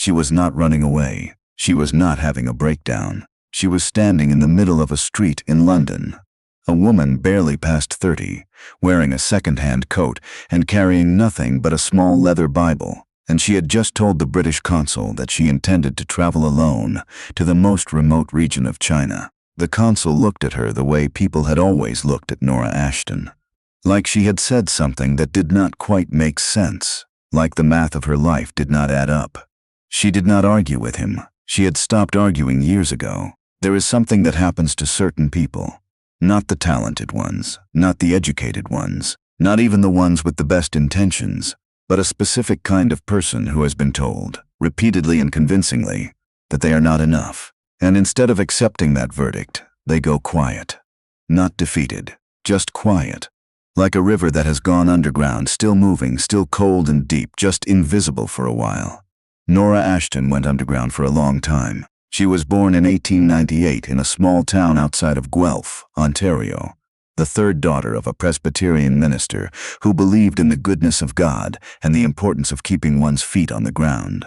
She was not running away. She was not having a breakdown. She was standing in the middle of a street in London. A woman barely past 30, wearing a secondhand coat and carrying nothing but a small leather Bible, and she had just told the British consul that she intended to travel alone to the most remote region of China. The consul looked at her the way people had always looked at Nora Ashton. Like she had said something that did not quite make sense, like the math of her life did not add up. She did not argue with him. She had stopped arguing years ago. There is something that happens to certain people. Not the talented ones, not the educated ones, not even the ones with the best intentions, but a specific kind of person who has been told, repeatedly and convincingly, that they are not enough. And instead of accepting that verdict, they go quiet. Not defeated, just quiet. Like a river that has gone underground, still moving, still cold and deep, just invisible for a while. Nora Ashton went underground for a long time. She was born in 1898 in a small town outside of Guelph, Ontario, the third daughter of a Presbyterian minister who believed in the goodness of God and the importance of keeping one's feet on the ground.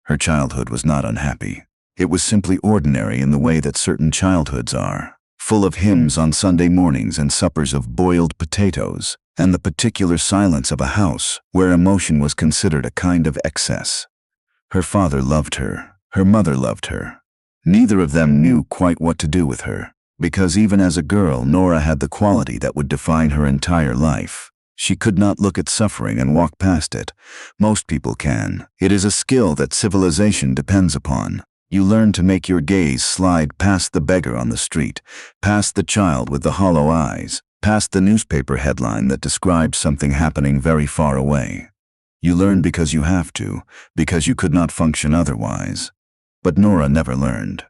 Her childhood was not unhappy. It was simply ordinary in the way that certain childhoods are, full of hymns on Sunday mornings and suppers of boiled potatoes, and the particular silence of a house where emotion was considered a kind of excess. Her father loved her. Her mother loved her. Neither of them knew quite what to do with her, because even as a girl, Nora had the quality that would define her entire life. She could not look at suffering and walk past it. Most people can. It is a skill that civilization depends upon. You learn to make your gaze slide past the beggar on the street, past the child with the hollow eyes, past the newspaper headline that describes something happening very far away. You learn because you have to, because you could not function otherwise. But Nora never learned.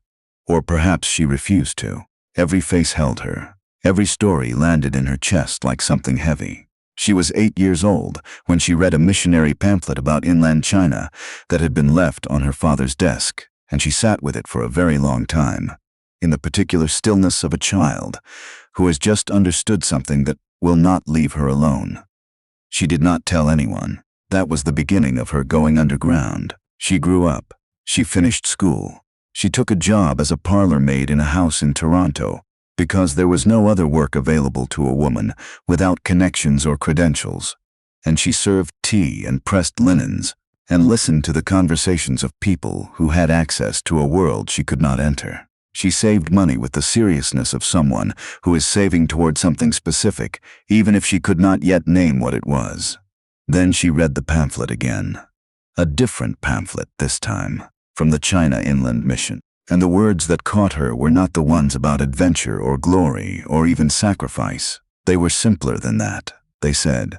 Or perhaps she refused to. Every face held her. Every story landed in her chest like something heavy. She was 8 years old when she read a missionary pamphlet about inland China that had been left on her father's desk, and she sat with it for a very long time, in the particular stillness of a child who has just understood something that will not leave her alone. She did not tell anyone. That was the beginning of her going underground. She grew up. She finished school. She took a job as a parlour maid in a house in Toronto because there was no other work available to a woman without connections or credentials. And she served tea and pressed linens and listened to the conversations of people who had access to a world she could not enter. She saved money with the seriousness of someone who is saving toward something specific, even if she could not yet name what it was. Then she read the pamphlet again. A different pamphlet this time, from the China Inland Mission. And the words that caught her were not the ones about adventure or glory or even sacrifice. They were simpler than that. They said,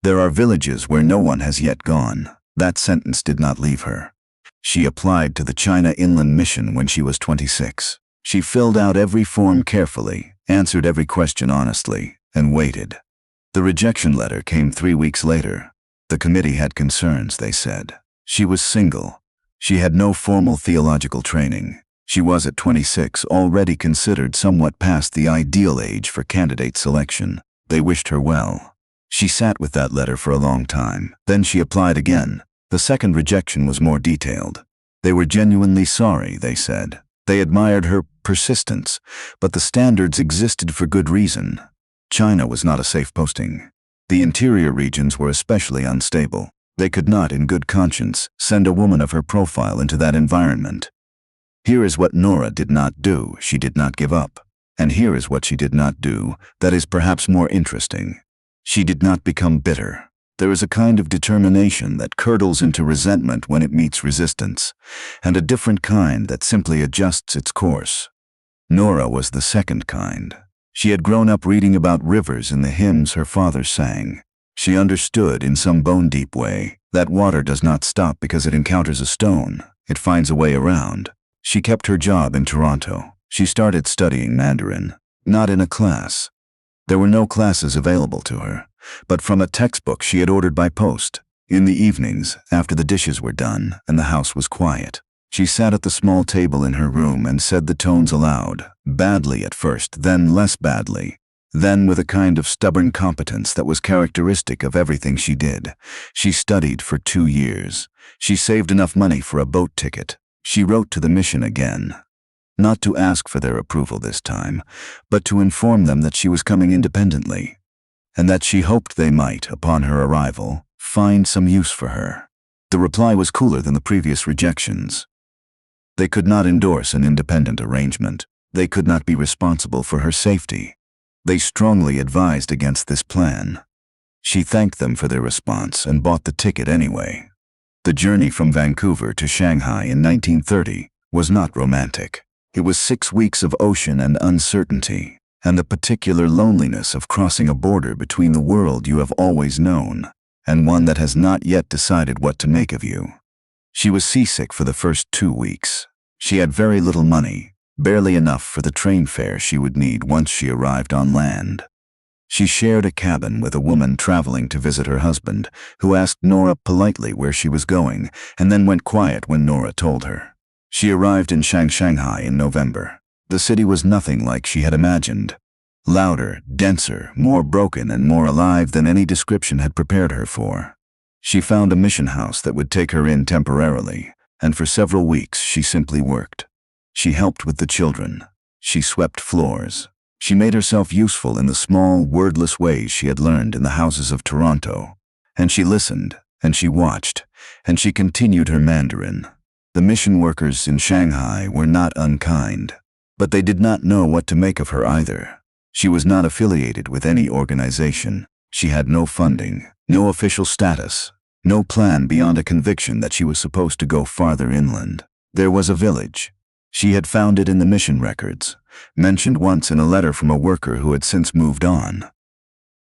"There are villages where no one has yet gone." That sentence did not leave her. She applied to the China Inland Mission when she was 26. She filled out every form carefully, answered every question honestly, and waited. The rejection letter came 3 weeks later. The committee had concerns, they said. She was single. She had no formal theological training. She was at 26 already considered somewhat past the ideal age for candidate selection. They wished her well. She sat with that letter for a long time. Then she applied again. The second rejection was more detailed. They were genuinely sorry, they said. They admired her persistence, but the standards existed for good reason. China was not a safe posting. The interior regions were especially unstable. They could not, in good conscience, send a woman of her profile into that environment. Here is what Nora did not do. She did not give up. And here is what she did not do that is perhaps more interesting. She did not become bitter. There is a kind of determination that curdles into resentment when it meets resistance, and a different kind that simply adjusts its course. Nora was the second kind. She had grown up reading about rivers in the hymns her father sang. She understood in some bone-deep way that water does not stop because it encounters a stone. It finds a way around. She kept her job in Toronto. She started studying Mandarin, not in a class. There were no classes available to her, but from a textbook she had ordered by post. In the evenings, after the dishes were done and the house was quiet, she sat at the small table in her room and said the tones aloud, badly at first, then less badly. Then, with a kind of stubborn competence that was characteristic of everything she did, she studied for 2 years. She saved enough money for a boat ticket. She wrote to the mission again, not to ask for their approval this time, but to inform them that she was coming independently, and that she hoped they might, upon her arrival, find some use for her. The reply was cooler than the previous rejections. They could not endorse an independent arrangement. They could not be responsible for her safety. They strongly advised against this plan. She thanked them for their response and bought the ticket anyway. The journey from Vancouver to Shanghai in 1930 was not romantic. It was 6 weeks of ocean and uncertainty, and the particular loneliness of crossing a border between the world you have always known and one that has not yet decided what to make of you. She was seasick for the first 2 weeks. She had very little money, barely enough for the train fare she would need once she arrived on land. She shared a cabin with a woman traveling to visit her husband, who asked Nora politely where she was going, and then went quiet when Nora told her. She arrived in Shanghai in November. The city was nothing like she had imagined. Louder, denser, more broken and more alive than any description had prepared her for. She found a mission house that would take her in temporarily, and for several weeks she simply worked. She helped with the children. She swept floors. She made herself useful in the small, wordless ways she had learned in the houses of Toronto. And she listened, and she watched, and she continued her Mandarin. The mission workers in Shanghai were not unkind, but they did not know what to make of her either. She was not affiliated with any organization. She had no funding, no official status, no plan beyond a conviction that she was supposed to go farther inland. There was a village. She had found it in the mission records, mentioned once in a letter from a worker who had since moved on.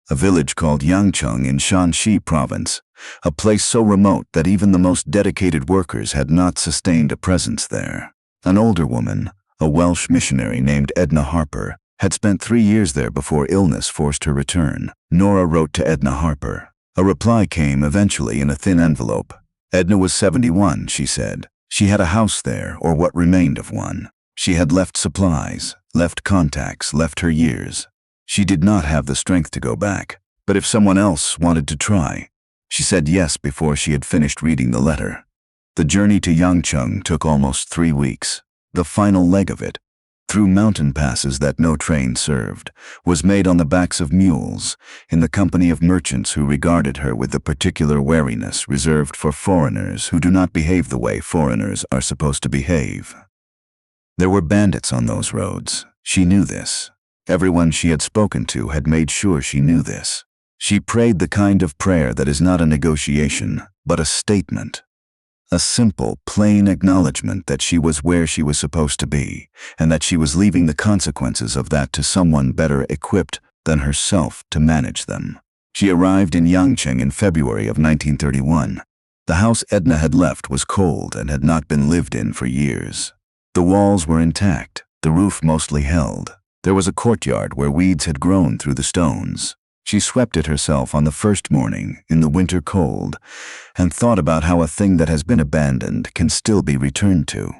A village called Chong in Shanxi province, a place so remote that even the most dedicated workers had not sustained a presence there. An older woman, a Welsh missionary named Edna Harper, had spent 3 years there before illness forced her return. Nora wrote to Edna Harper. A reply came eventually in a thin envelope. Edna was 71, she said. She had a house there, or what remained of one. She had left supplies, left contacts, left her years. She did not have the strength to go back, but if someone else wanted to try, she said yes before she had finished reading the letter. The journey to Yangcheng took almost 3 weeks. The final leg of it, through mountain passes that no train served, was made on the backs of mules, in the company of merchants who regarded her with the particular wariness reserved for foreigners who do not behave the way foreigners are supposed to behave. There were bandits on those roads. She knew this. Everyone she had spoken to had made sure she knew this. She prayed the kind of prayer that is not a negotiation, but a statement. A simple, plain acknowledgement that she was where she was supposed to be, and that she was leaving the consequences of that to someone better equipped than herself to manage them. She arrived in Yangcheng in February of 1931. The house Edna had left was cold and had not been lived in for years. The walls were intact, the roof mostly held. There was a courtyard where weeds had grown through the stones. She swept it herself on the first morning, in the winter cold, and thought about how a thing that has been abandoned can still be returned to.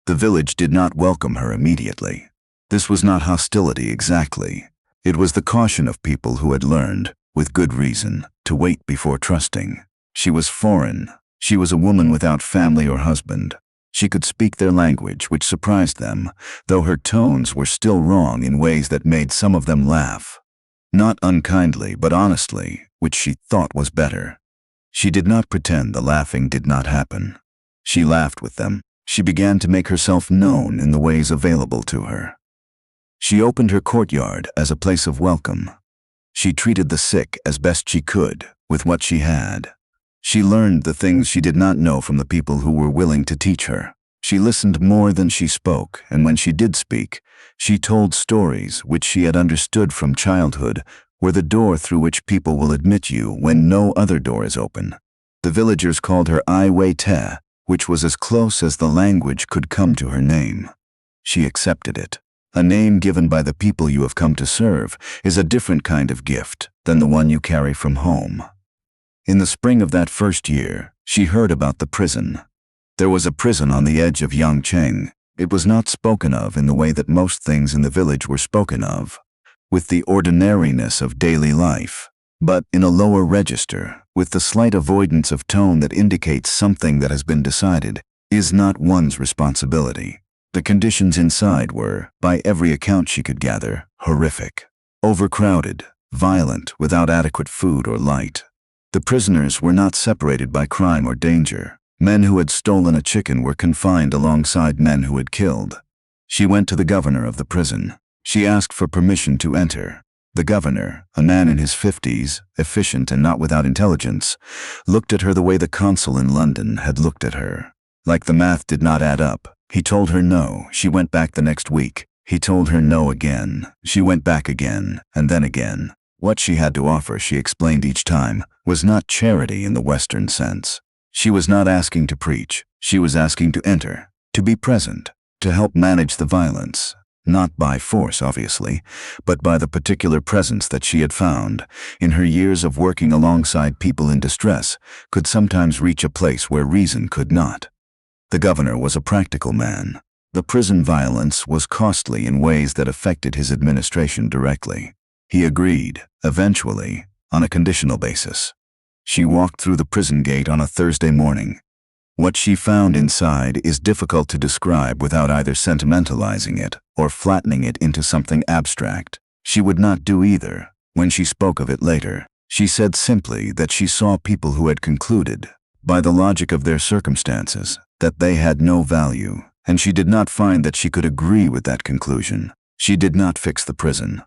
The village did not welcome her immediately. This was not hostility exactly. It was the caution of people who had learned, with good reason, to wait before trusting. She was foreign. She was a woman without family or husband. She could speak their language, which surprised them, though her tones were still wrong in ways that made some of them laugh. Not unkindly, but honestly, which she thought was better. She did not pretend the laughing did not happen. She laughed with them. She began to make herself known in the ways available to her. She opened her courtyard as a place of welcome. She treated the sick as best she could, with what she had. She learned the things she did not know from the people who were willing to teach her. She listened more than she spoke, and when she did speak, she told stories which she had understood from childhood were the door through which people will admit you when no other door is open. The villagers called her Ai Wei Te, which was as close as the language could come to her name. She accepted it. A name given by the people you have come to serve is a different kind of gift than the one you carry from home. In the spring of that first year, she heard about the prison. There was a prison on the edge of Yangcheng. It was not spoken of in the way that most things in the village were spoken of. with the ordinariness of daily life, but in a lower register, with the slight avoidance of tone that indicates something that has been decided is not one's responsibility. The conditions inside were, by every account she could gather, horrific. Overcrowded, violent, without adequate food or light. The prisoners were not separated by crime or danger. Men who had stolen a chicken were confined alongside men who had killed. She went to the governor of the prison. She asked for permission to enter. The governor, a man in his 50s, efficient and not without intelligence, looked at her the way the consul in London had looked at her. Like the math did not add up. He told her no. She went back the next week. He told her no again. She went back again, and then again. What she had to offer, she explained each time, was not charity in the Western sense. She was not asking to preach. She was asking to enter, to be present, to help manage the violence. Not by force, obviously, but by the particular presence that she had found, in her years of working alongside people in distress, could sometimes reach a place where reason could not. The governor was a practical man. The prison violence was costly in ways that affected his administration directly. He agreed, eventually, on a conditional basis. She walked through the prison gate on a Thursday morning. What she found inside is difficult to describe without either sentimentalizing it or flattening it into something abstract. She would not do either. When she spoke of it later, she said simply that she saw people who had concluded, by the logic of their circumstances, that they had no value, and she did not find that she could agree with that conclusion. She did not fix the prison.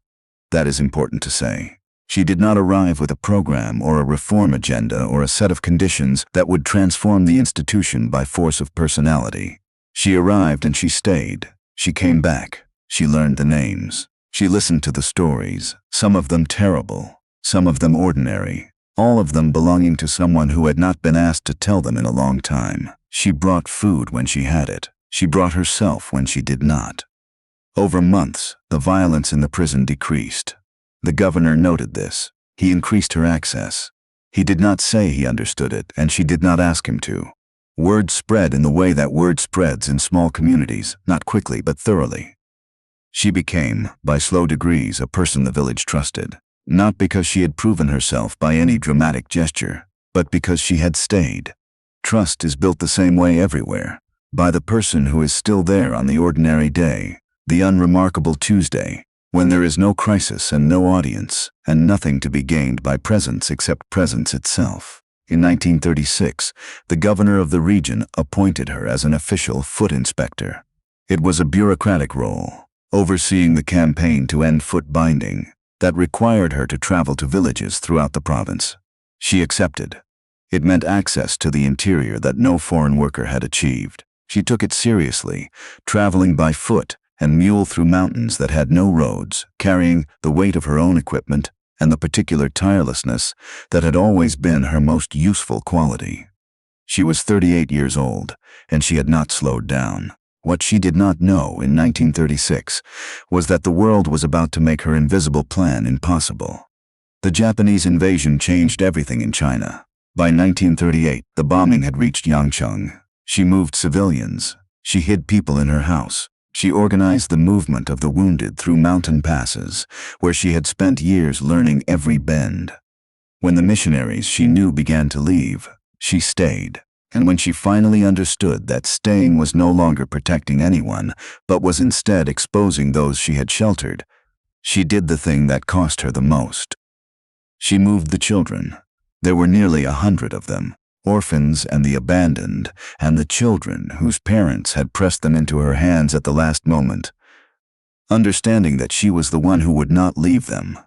That is important to say. She did not arrive with a program or a reform agenda or a set of conditions that would transform the institution by force of personality. She arrived and she stayed. She came back. She learned the names. She listened to the stories, some of them terrible, some of them ordinary, all of them belonging to someone who had not been asked to tell them in a long time. She brought food when she had it. She brought herself when she did not. Over months, the violence in the prison decreased. The governor noted this. He increased her access. He did not say he understood it, and she did not ask him to. Word spread in the way that word spreads in small communities, not quickly but thoroughly. She became, by slow degrees, a person the village trusted, not because she had proven herself by any dramatic gesture, but because she had stayed. Trust is built the same way everywhere, by the person who is still there on the ordinary day, the unremarkable Tuesday, when there is no crisis and no audience, and nothing to be gained by presence except presence itself. In 1936, the governor of the region appointed her as an official foot inspector. It was a bureaucratic role, overseeing the campaign to end foot binding, that required her to travel to villages throughout the province. She accepted. It meant access to the interior that no foreign worker had achieved. She took it seriously, traveling by foot and mule through mountains that had no roads, carrying the weight of her own equipment and the particular tirelessness that had always been her most useful quality. She was 38 years old, and she had not slowed down. What she did not know in 1936 was that the world was about to make her invisible plan impossible. The Japanese invasion changed everything in China. By 1938, the bombing had reached Yangcheng. She moved civilians. She hid people in her house. She organized the movement of the wounded through mountain passes, where she had spent years learning every bend. When the missionaries she knew began to leave, she stayed. And when she finally understood that staying was no longer protecting anyone, but was instead exposing those she had sheltered, she did the thing that cost her the most. She moved the children. There were nearly 100 of them, orphans and the abandoned, and the children whose parents had pressed them into her hands at the last moment. Understanding that she was the one who would not leave them,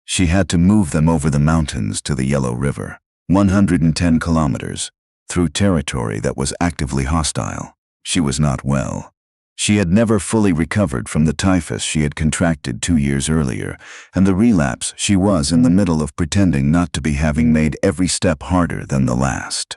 she had to move them over the mountains to the Yellow River, 110 kilometers, through territory that was actively hostile. She was not well. She had never fully recovered from the typhus she had contracted 2 years earlier, and the relapse she was in the middle of pretending not to be, having made every step harder than the last.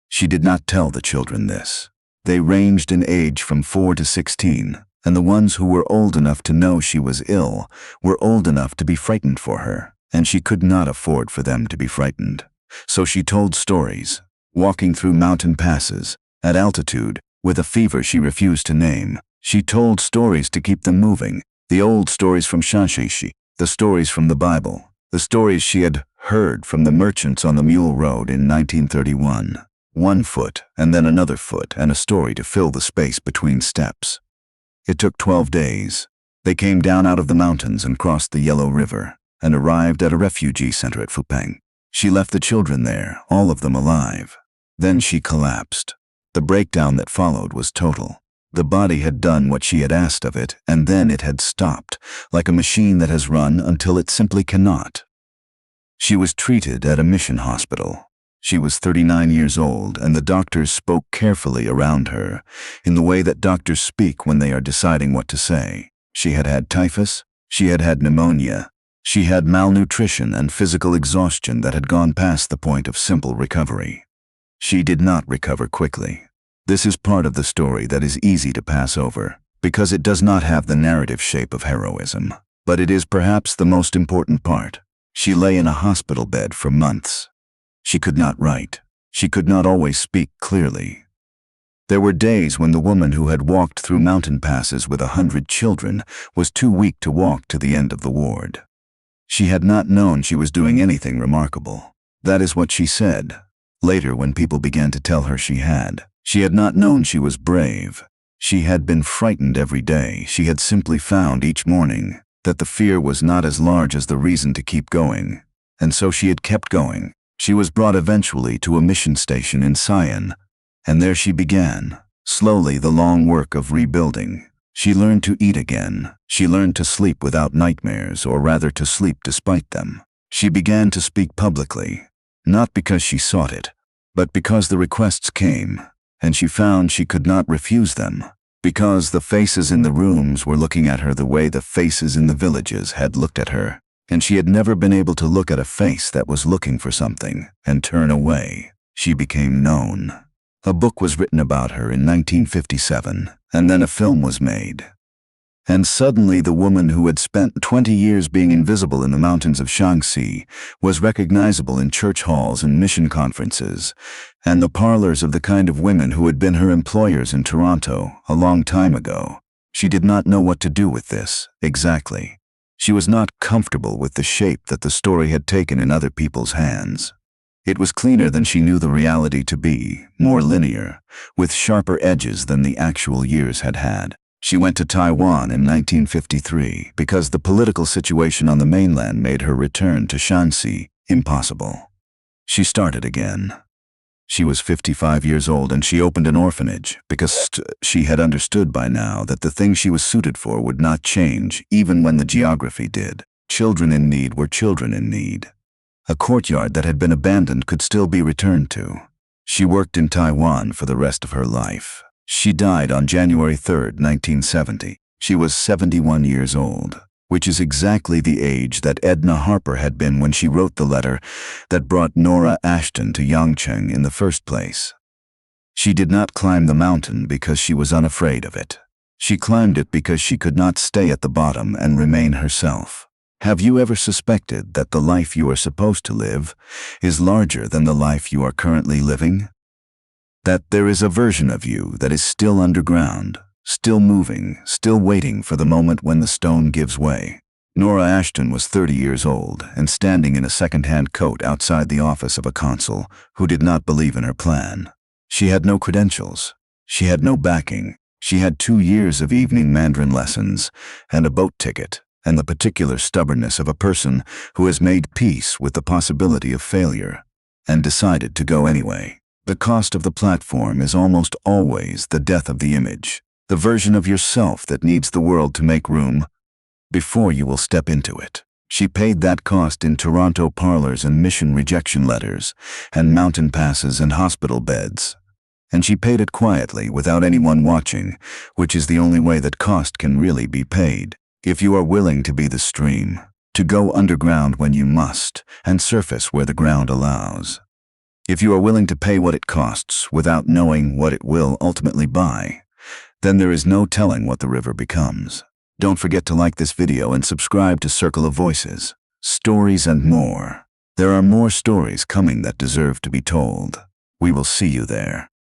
She did not tell the children this. They ranged in age from 4 to 16, and the ones who were old enough to know she was ill were old enough to be frightened for her, and she could not afford for them to be frightened. So she told stories, walking through mountain passes, at altitude, with a fever she refused to name. She told stories to keep them moving, The old stories from Shanshishi, the stories from the Bible, the stories she had heard from the merchants on the Mule Road in 1931. 1 foot, and then another foot, and a story to fill the space between steps. It took 12 days. They came down out of the mountains and crossed the Yellow River, and arrived at a refugee center at Fupeng. She left the children there, all of them alive. Then she collapsed. The breakdown that followed was total. The body had done what she had asked of it, and then it had stopped, like a machine that has run until it simply cannot. She was treated at a mission hospital. She was 39 years old, and the doctors spoke carefully around her, in the way that doctors speak when they are deciding what to say. She had had typhus, she had had pneumonia, she had malnutrition and physical exhaustion that had gone past the point of simple recovery. She did not recover quickly. This is part of the story that is easy to pass over, because it does not have the narrative shape of heroism. But it is perhaps the most important part. She lay in a hospital bed for months. She could not write. She could not always speak clearly. There were days when the woman who had walked through mountain passes with 100 children was too weak to walk to the end of the ward. She had not known she was doing anything remarkable. That is what she said. Later, when people began to tell her she had not known she was brave. She had been frightened every day. She had simply found each morning that the fear was not as large as the reason to keep going. And so she had kept going. She was brought eventually to a mission station in Sian, and there she began, slowly, the long work of rebuilding. She learned to eat again. She learned to sleep without nightmares, or rather to sleep despite them. She began to speak publicly, not because she sought it, but because the requests came, and she found she could not refuse them, because the faces in the rooms were looking at her the way the faces in the villages had looked at her, and she had never been able to look at a face that was looking for something and turn away. She became known. A book was written about her in 1957, and then a film was made. And suddenly the woman who had spent 20 years being invisible in the mountains of Shaanxi was recognizable in church halls and mission conferences, and the parlors of the kind of women who had been her employers in Toronto a long time ago. She did not know what to do with this, exactly. She was not comfortable with the shape that the story had taken in other people's hands. It was cleaner than she knew the reality to be, more linear, with sharper edges than the actual years had had. She went to Taiwan in 1953 because the political situation on the mainland made her return to Shaanxi impossible. She started again. She was 55 years old, and she opened an orphanage because she had understood by now that the thing she was suited for would not change even when the geography did. Children in need were children in need. A courtyard that had been abandoned could still be returned to. She worked in Taiwan for the rest of her life. She died on January 3, 1970. She was 71 years old, which is exactly the age that Edna Harper had been when she wrote the letter that brought Nora Ashton to Yangcheng in the first place. She did not climb the mountain because she was unafraid of it. She climbed it because she could not stay at the bottom and remain herself. Have you ever suspected that the life you are supposed to live is larger than the life you are currently living? That there is a version of you that is still underground, still moving, still waiting for the moment when the stone gives way. Nora Ashton was 30 years old and standing in a second-hand coat outside the office of a consul who did not believe in her plan. She had no credentials. She had no backing. She had 2 years of evening Mandarin lessons and a boat ticket, and the particular stubbornness of a person who has made peace with the possibility of failure and decided to go anyway. The cost of the platform is almost always the death of the image, the version of yourself that needs the world to make room before you will step into it. She paid that cost in Toronto parlors and mission rejection letters, and mountain passes and hospital beds. And she paid it quietly without anyone watching, which is the only way that cost can really be paid. If you are willing to be the stream, to go underground when you must, and surface where the ground allows. If you are willing to pay what it costs without knowing what it will ultimately buy, then there is no telling what the river becomes. Don't forget to like this video and subscribe to Circle of Voices, Stories and More. There are more stories coming that deserve to be told. We will see you there.